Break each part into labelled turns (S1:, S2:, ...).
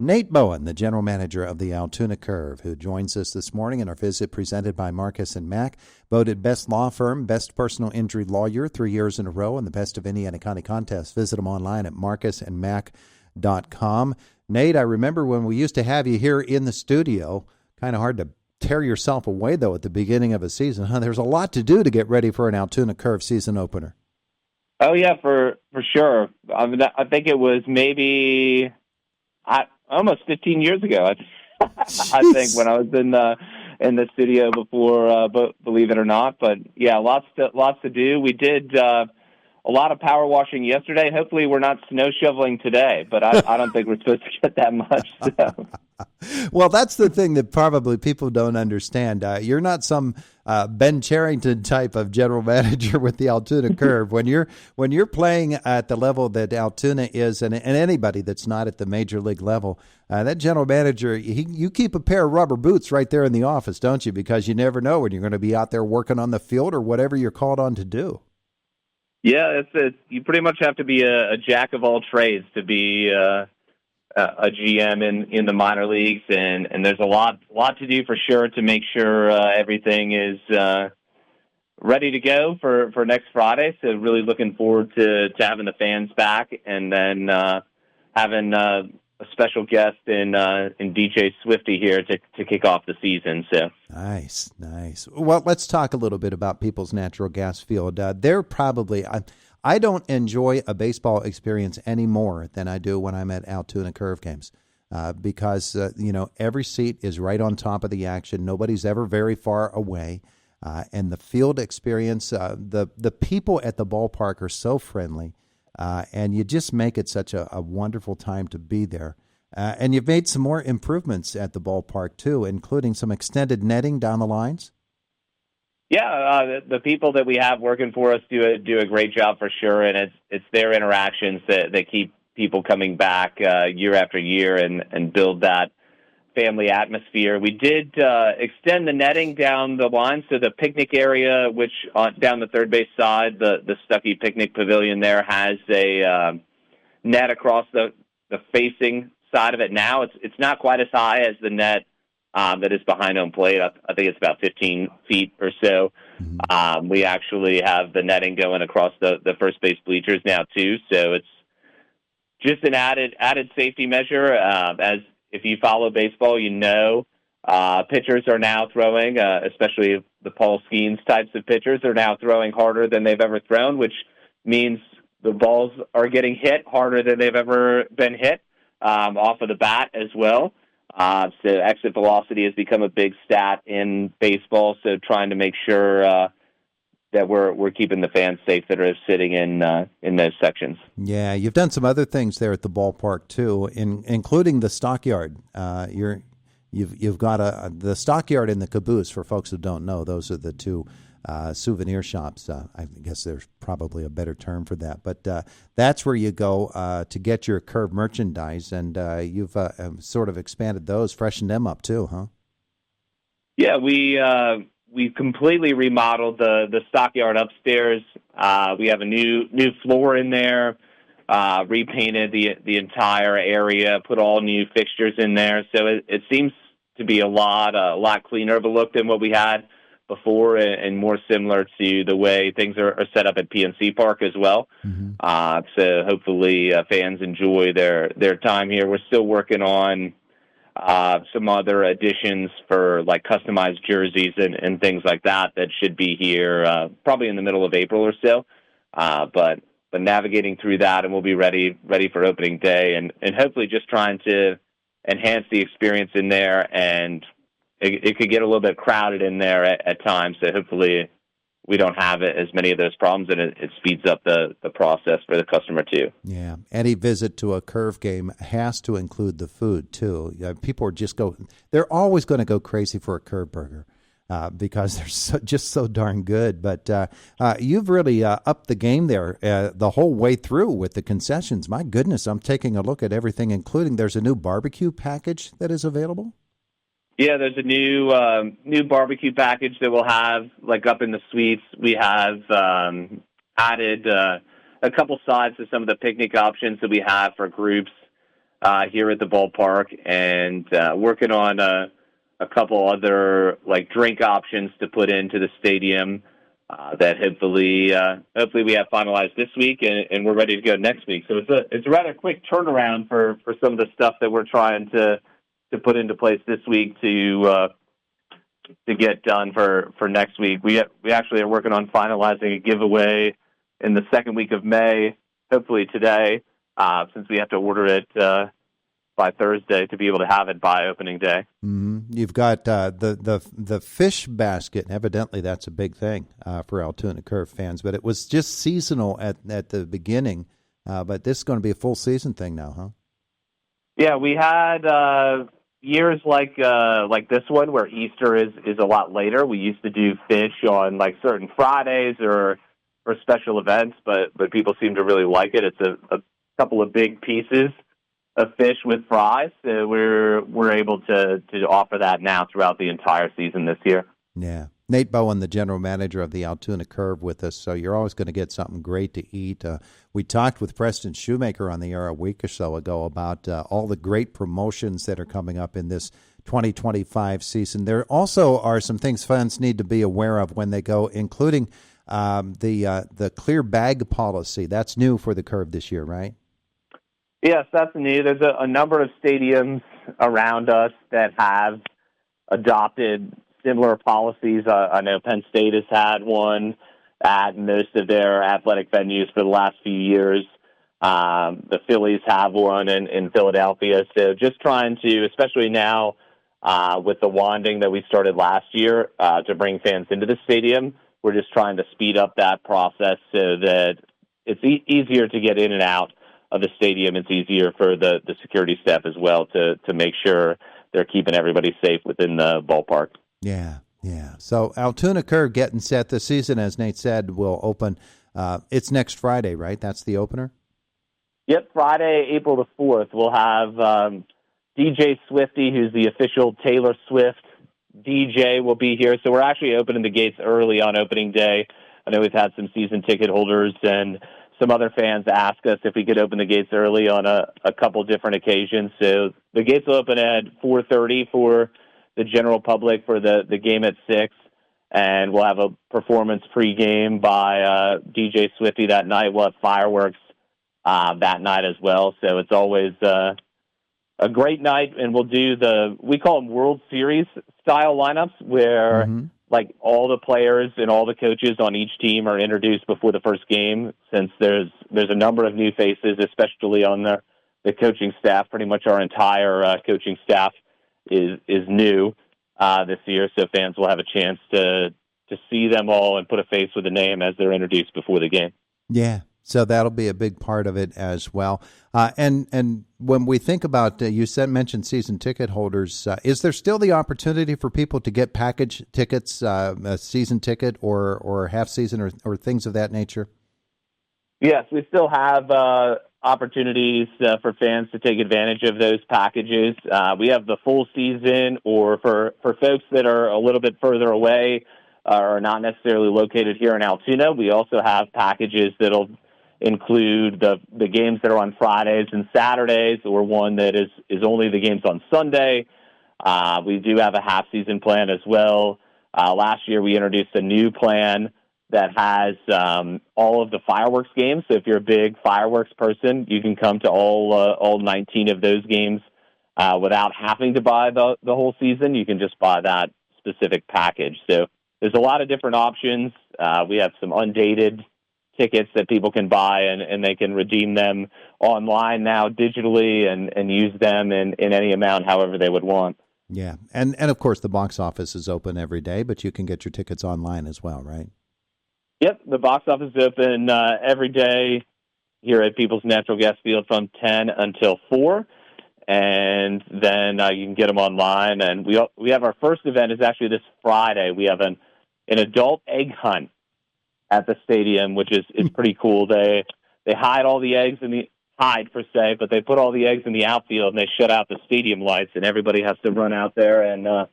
S1: Nate Bowen, the general manager of the Altoona Curve, who joins us this morning in our visit presented by Marcus and Mack, voted best law firm, best personal injury lawyer 3 years in a row, and the best of Indiana County contest. Visit them online at marcusandmack.com. Nate, I remember when we used to have you here in the studio. Kind of hard to tear yourself away, though, at the beginning of a season. There's a lot to do to get ready for an Altoona Curve season opener.
S2: Oh, yeah, for sure. I mean, I think it was maybe almost 15 years ago, I think, when I was in the studio before, believe it or not. But, yeah, lots to do. We did a lot of power washing yesterday. Hopefully we're not snow shoveling today, but I don't think we're supposed to get that much. So.
S1: Well, that's the thing that probably people don't understand. You're not some Ben Cherington type of general manager with the Altoona Curve. When you're playing at the level that Altoona is, and anybody that's not at the major league level, that general manager, you keep a pair of rubber boots right there in the office, don't you? Because you never know when you're going to be out there working on the field or whatever you're called on to do.
S2: Yeah, you pretty much have to be a jack of all trades to be a GM in the minor leagues, and there's a lot to do for sure to make sure everything is ready to go for next Friday. So really looking forward to having the fans back, and then having a special guest in DJ Swifty here to kick off the season. So
S1: nice. Well, let's talk a little bit about People's Natural Gas Field. They're probably I don't enjoy a baseball experience any more than I do when I'm at Altoona Curve games because every seat is right on top of the action. Nobody's ever very far away, and the field experience, the people at the ballpark are so friendly. And you just make it such a wonderful time to be there. And you've made some more improvements at the ballpark, too, including some extended netting down the lines.
S2: Yeah, the people that we have working for us do a great job for sure, and it's their interactions that keep people coming back year after year and build that family atmosphere. We did extend the netting down the line, so the picnic area, which down the third base side, the Stuckey Picnic Pavilion there has a net across the facing side of it now. It's not quite as high as the net that is behind home plate. I think it's about 15 feet or so. Mm-hmm. We actually have the netting going across the first base bleachers now, too, so it's just an added safety measure. As if you follow baseball, pitchers are now throwing, especially the Paul Skeens types of pitchers, are now throwing harder than they've ever thrown, which means the balls are getting hit harder than they've ever been hit off of the bat as well. So exit velocity has become a big stat in baseball, so trying to make sure that we're keeping the fans safe that are sitting in those sections.
S1: Yeah, you've done some other things there at the ballpark too, including the stockyard. You've got the stockyard and the caboose. For folks who don't know, those are the two souvenir shops. I guess there's probably a better term for that, but that's where you go to get your Curve merchandise, and you've sort of expanded those, freshened them up too, huh? Yeah,
S2: we've completely remodeled the stockyard upstairs. We have a new floor in there, repainted the entire area, put all new fixtures in there. So it seems to be a lot cleaner of a look than what we had before, and more similar to the way things are set up at PNC Park as well. Mm-hmm. So hopefully fans enjoy their time here. We're still working on some other additions for like customized jerseys and things like that should be here probably in the middle of April or so. But navigating through that, and we'll be ready for opening day, and hopefully just trying to enhance the experience in there. And it could get a little bit crowded in there at times, so hopefully we don't have as many of those problems, and it speeds up the process for the customer too.
S1: Yeah, any visit to a Curve game has to include the food too. People they're always going to go crazy for a Curve burger because they're just so darn good. But you've really upped the game there the whole way through with the concessions. My goodness, I'm taking a look at everything, including there's a new barbecue package that is available.
S2: Yeah, there's a new barbecue package that we'll have, like up in the suites. We have added a couple sides to some of the picnic options that we have for groups. here at the ballpark, and working on a couple other like drink options to put into the stadium that hopefully we have finalized this week, and we're ready to go next week. So it's a rather quick turnaround for some of the stuff that we're trying to put into place this week to get done for next week. We actually are working on finalizing a giveaway in the second week of May, hopefully today, since we have to order it by Thursday to be able to have it by opening day.
S1: Mm-hmm. You've got the fish basket. Evidently, that's a big thing for Altoona Curve fans, but it was just seasonal at the beginning. But this is going to be a full season thing now, huh?
S2: Yeah, we had years like this one where Easter is a lot later. We used to do fish on like certain Fridays or special events, but people seem to really like it. It's a couple of big pieces of fish with fries. So we're able to offer that now throughout the entire season this year.
S1: Yeah. Nate Bowen, the general manager of the Altoona Curve, with us, so you're always going to get something great to eat. We talked with Preston Shoemaker on the air a week or so ago about all the great promotions that are coming up in this 2025 season. There also are some things fans need to be aware of when they go, including the clear bag policy. That's new for the Curve this year, right?
S2: Yes, that's new. There's a number of stadiums around us that have adopted similar policies. I know Penn State has had one at most of their athletic venues for the last few years. The Phillies have one in Philadelphia. So just trying to, especially now with the wanding that we started last year to bring fans into the stadium, we're just trying to speed up that process so that it's easier to get in and out of the stadium. It's easier for the security staff as well to make sure they're keeping everybody safe within the ballpark.
S1: Yeah. So Altoona Curve getting set. The season, as Nate said, will open. It's next Friday, right? That's the opener?
S2: Yep, Friday, April the 4th. We'll have DJ Swifty, who's the official Taylor Swift DJ, will be here. So we're actually opening the gates early on opening day. I know we've had some season ticket holders and some other fans ask us if we could open the gates early on a couple different occasions. So the gates will open at 4:30 for the general public for the game at 6, and we'll have a performance pregame by DJ Swifty that night. We'll have fireworks that night as well. So it's always a great night, and we'll do we call them World Series style lineups where like all the players and all the coaches on each team are introduced before the first game, since there's a number of new faces, especially on the coaching staff. Pretty much our entire coaching staff is new this year, so fans will have a chance to see them all and put a face with a name as they're introduced before the game.
S1: Yeah, so that'll be a big part of it as well. And when we think about, you mentioned season ticket holders, is there still the opportunity for people to get package tickets, a season ticket or half season or things of that nature?
S2: Yes, we still have opportunities for fans to take advantage of those packages. We have the full season, or for folks that are a little bit further away or not necessarily located here in Altoona, we also have packages that'll include the games that are on Fridays and Saturdays, or one that is only the games on Sunday. We do have a half-season plan as well. Last year we introduced a new plan that has all of the fireworks games. So if you're a big fireworks person, you can come to all 19 of those games without having to buy the whole season. You can just buy that specific package. So there's a lot of different options. We have some undated tickets that people can buy, and they can redeem them online now digitally and use them in any amount, however they would want.
S1: Yeah. And of course, the box office is open every day, but you can get your tickets online as well, right?
S2: Yep, the box office is open every day here at People's Natural Gas Field from 10 until 4, and then you can get them online. And we have our first event is actually this Friday. We have an adult egg hunt at the stadium, which is pretty cool. They hide all the eggs but they put all the eggs in the outfield, and they shut out the stadium lights, and everybody has to run out there and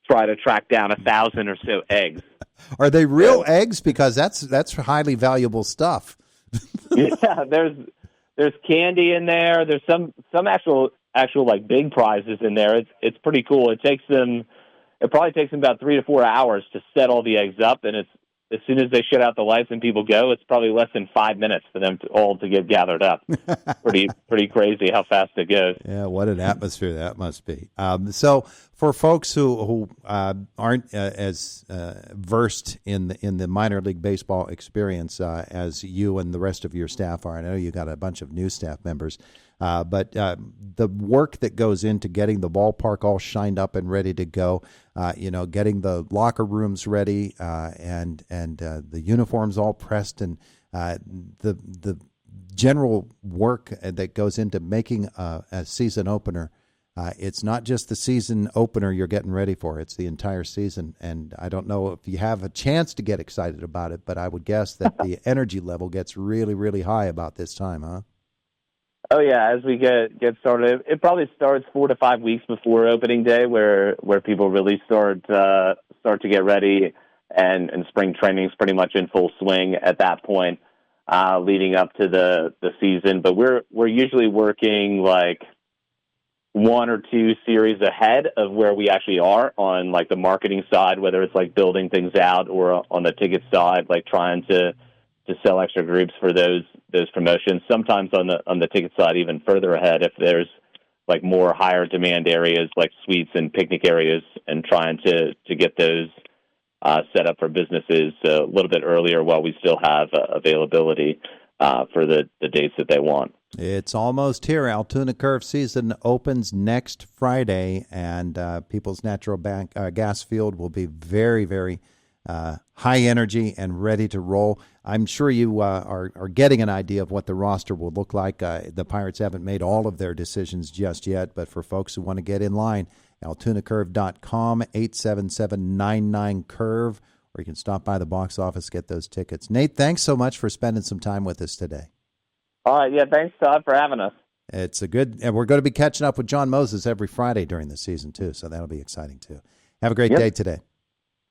S2: try to track down 1,000 or so eggs.
S1: Are they real eggs? Because that's highly valuable stuff.
S2: Yeah, there's there's candy in there. There's some actual like big prizes in there. It's pretty cool. It probably takes them about 3 to 4 hours to set all the eggs up, and it's as soon as they shut out the lights and people go, it's probably less than 5 minutes for them all to get gathered up. Pretty crazy how fast it goes.
S1: Yeah, what an atmosphere that must be. So for folks who aren't as versed in the minor league baseball experience as you and the rest of your staff are, I know you got a bunch of new staff members, but the work that goes into getting the ballpark all shined up and ready to go, getting the locker rooms ready and the uniforms all pressed, and the general work that goes into making a season opener. It's not just the season opener you're getting ready for. It's the entire season. And I don't know if you have a chance to get excited about it, but I would guess that the energy level gets really, really high about this time, huh?
S2: Oh yeah, as we get started, it probably starts 4 to 5 weeks before opening day, where people really start to get ready, and spring training's pretty much in full swing at that point, leading up to the season. But we're usually working like 1 or 2 series ahead of where we actually are on like the marketing side, whether it's like building things out or on the ticket side, like trying to sell extra groups for those promotions. Sometimes on the ticket side, even further ahead if there's like more higher demand areas like suites and picnic areas, and trying to get those set up for businesses a little bit earlier while we still have availability for the dates that they want.
S1: It's almost here. Altoona Curve season opens next Friday, and People's Natural Gas Field will be very, very high energy and ready to roll. I'm sure you are getting an idea of what the roster will look like. The Pirates haven't made all of their decisions just yet, but for folks who want to get in line, altoonacurve.com, 877-99-CURVE, or you can stop by the box office, get those tickets. Nate, thanks so much for spending some time with us today.
S2: All right, yeah, thanks, Todd, for having us.
S1: And we're going to be catching up with John Moses every Friday during the season, too, so that'll be exciting, too. Have a great day today.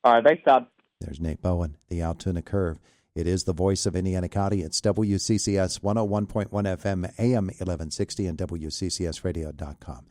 S2: All right, thanks, Todd.
S1: There's Nate Bowen, the Altoona Curve. It is the voice of Indiana County. It's WCCS 101.1 FM, AM 1160, and WCCSradio.com.